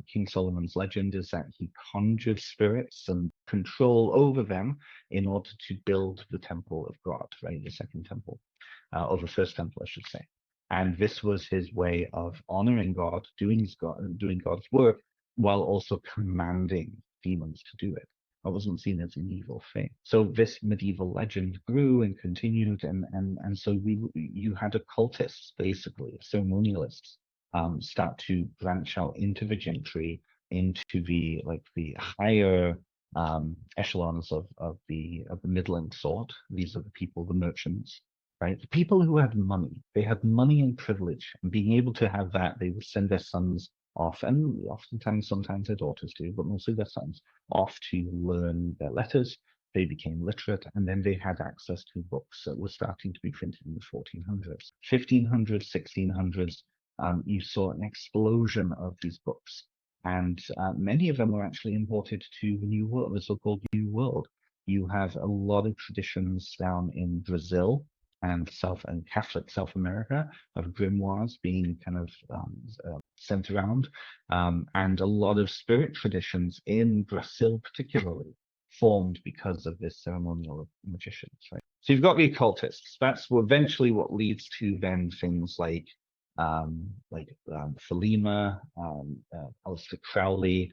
King Solomon's legend is that he conjured spirits and control over them in order to build the temple of God, right? The second temple, or the first temple, I should say. And this was his way of honoring God, doing God's work, while also commanding demons to do it. It wasn't seen as an evil thing. So this medieval legend grew and continued, and so you had occultists, basically, ceremonialists, start to branch out into the gentry, into the higher echelons of the middling sort. These are the people, the merchants, right? The people who had money. They had money and privilege, and being able to have that, they would send their sons off, and sometimes their daughters do, but mostly their sons, off to learn their letters. They became literate, and then they had access to books that were starting to be printed in the 1400s. 1500s, 1600s, you saw an explosion of these books. And many of them were actually imported to the New World, the so-called New World. You have a lot of traditions down in Brazil and Catholic South America of grimoires being kind of sent around, and a lot of spirit traditions in Brazil particularly formed because of this ceremonial of magicians, right? So you've got the occultists. That's eventually what leads to then things like Thelema, Aleister Crowley.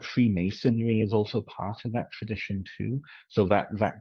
Freemasonry is also part of that tradition too. So that group